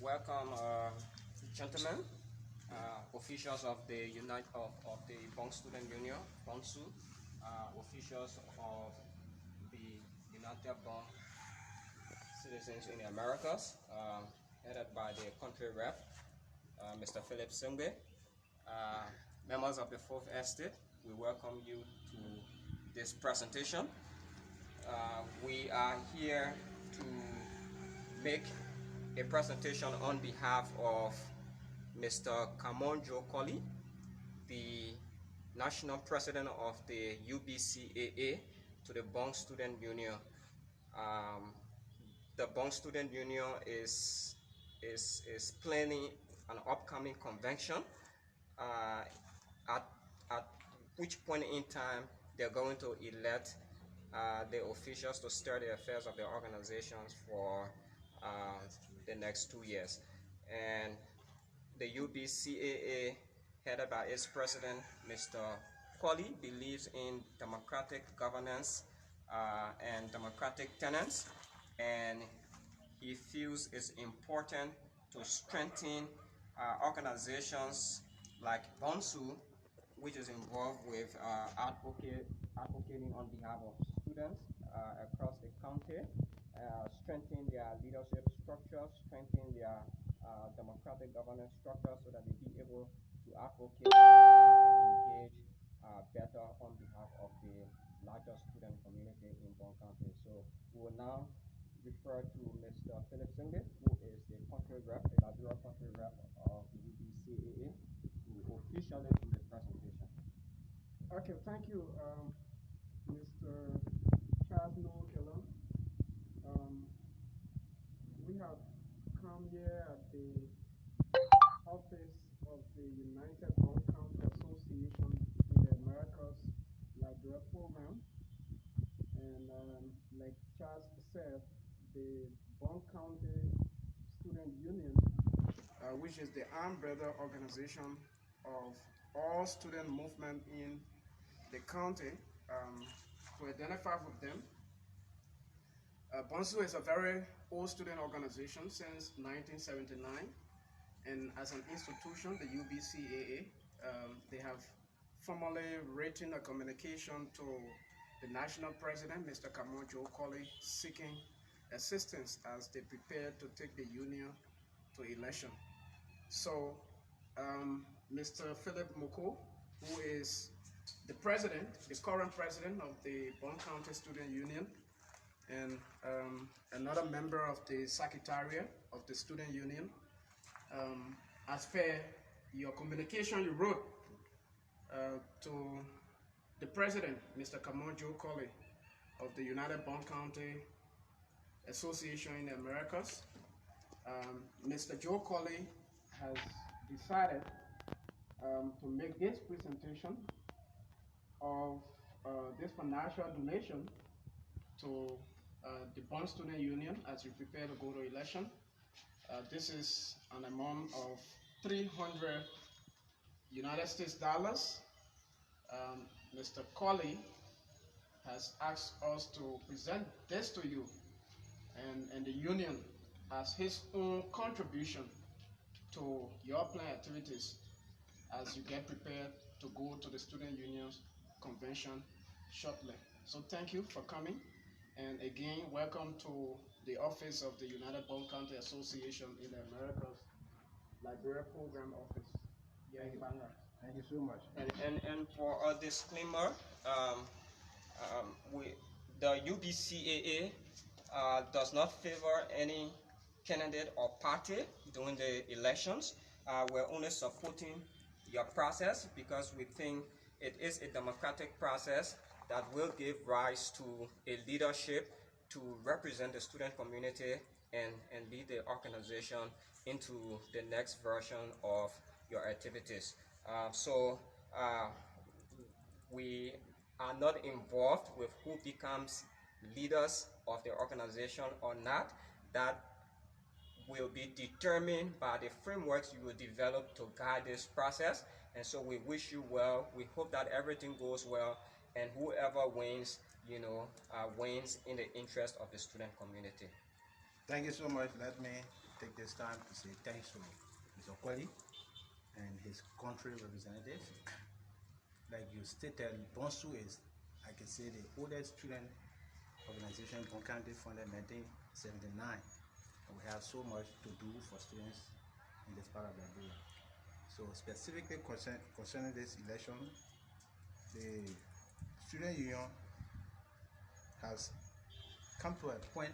Welcome, gentlemen, officials of the the Bong Student Union, BONSU, officials of the United Bong Citizens in the Americas, headed by the country rep, Mr. Philip Singbe, members of the Fourth Estate. We welcome you to this presentation. We are here to make a presentation on behalf of Mr. Caimon Joe Kollie, the National President of the UBCAA to the Bong Student Union. The Bong Student Union is planning an upcoming convention at which point in time they're going to elect the officials to steer the affairs of the organizations for the next 2 years. And the UBCAA, headed by its president, Mr. Kollie, believes in democratic governance and democratic tenets, and he feels it's important to strengthen organizations like BONSU, which is involved with advocating on behalf of students across the county, strengthen their leadership structures, strengthen their democratic governance structure so that they be able to advocate and engage better on behalf of the larger student community in Bong County. So we will now refer to Mr. Philip Singbe, who is the country rep, the Nigeria country rep of the UBCAA, to officially do the presentation. Okay, thank you, Mr. Charles Noel Kellum. We have come here at the office of the United Bong County Association in the Americas Nigeria program, and like Charles said, the Bong County Student Union, which is the umbrella organization of all student movement in the county. To identify with them, BONSU is a very old student organization since 1979, and as an institution, the UBCAA, they have formally written a communication to the national president, Mr. Caimon Joe Kollie, seeking assistance as they prepare to take the union to election. So Mr. Philip Moko, who is the current president of the Bong County Student Union, and another member of the Secretariat of the Student Union, as per your communication you wrote to the president, Mr. Caimon Joe Kollie of the United Bong County Association in the Americas, Mr. Joe Kollie has decided to make this presentation of this financial donation to the Bong Student Union as we prepare to go to election. This is an amount of 300 United States dollars. Mr. Kollie has asked us to present this to you and the union as his own contribution to your planned activities as you get prepared to go to the student union's convention shortly. So thank you for coming, and again, welcome to the office of the United Bong County Association in the Americas Liberia Program Office. Yeah, Thank you so much. And for a disclaimer, the UBCAA does not favor any candidate or party during the elections. We're only supporting your process because we think it is a democratic process that will give rise to a leadership to represent the student community and lead the organization into the next version of your activities. We are not involved with who becomes leaders of the organization or not. That will be determined by the frameworks you will develop to guide this process. And so we wish you well. We hope that everything goes well, and whoever wins, wins in the interest of the student community. Thank you so much. Let me take this time to say thanks to Mr. Kollie and his country representatives. Like you stated, BONSU is, I can say, the oldest student organization Bong County founded in 1979. And we have so much to do for students in this part of Liberia. So specifically concerning this election, the student union has come to a point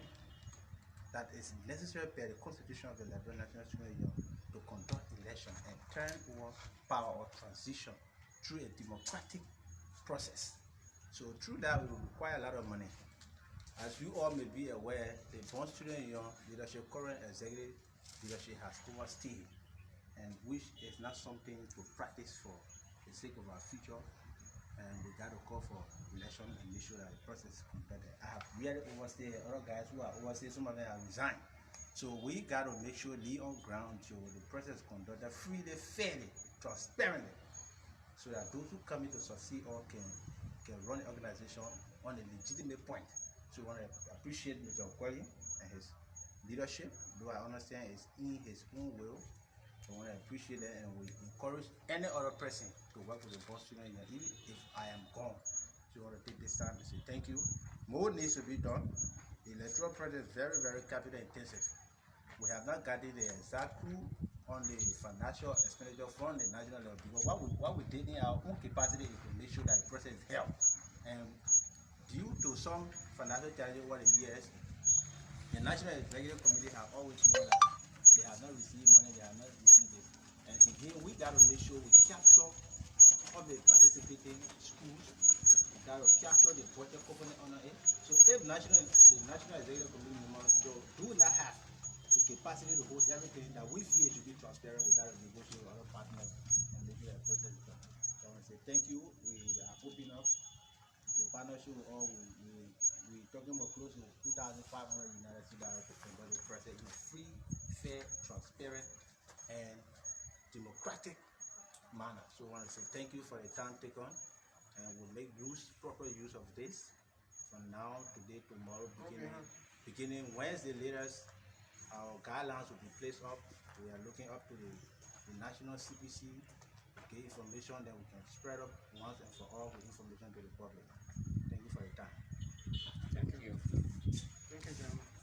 that is necessary per the constitution of the Liberian National Student Union to conduct election and turn over power or transition through a democratic process. So through that, we will require a lot of money. As you all may be aware, the Bond Student Union leadership, current executive leadership, has overstayed, and which is not something to practice for the sake of our future. And we got to call for election and make sure that the process is completed. I have really overstayed. Other guys who are overstayed, some of them have resigned. So we got to make sure they on ground until the process is conducted freely, fairly, transparently, so that those who come in to succeed or can run the organization on a legitimate point. So we want to appreciate Mr. Kollie and his leadership, though I understand it's in his own will. I want to appreciate that, and we encourage any other person to work with the Bond Student Union, even if I am gone. So I want to take this time to say thank you. More needs to be done. The electoral process is very, very capital intensive. We have not gotten the exact clue on the financial expenditure from the national level, because what we did in our own capacity is to make sure that the process is held. And due to some financial challenges over the years, the National Executive Committee have always known that they have not received money, they have not received it. And again, we got to make sure we capture all the participating schools. We got to capture the budget component on it. So if the National Executive Committee members do not have the capacity to host everything that we feel should be transparent, we got to negotiate with other partners and make sure that process is done. So I want to say thank you. We are opening up the partnership with all. We're talking about close to 2,500 United States dollars to conduct the process in a free, fair, transparent, and democratic manner. So I want to say thank you for the time taken, and we'll make proper use of this from now, today, tomorrow, beginning Wednesday latest. Our guidelines will be placed up. We are looking up to the national CPC, get information that we can spread up once and for all with information to the public. Thank you for your time. Thank you. Thank you, gentlemen.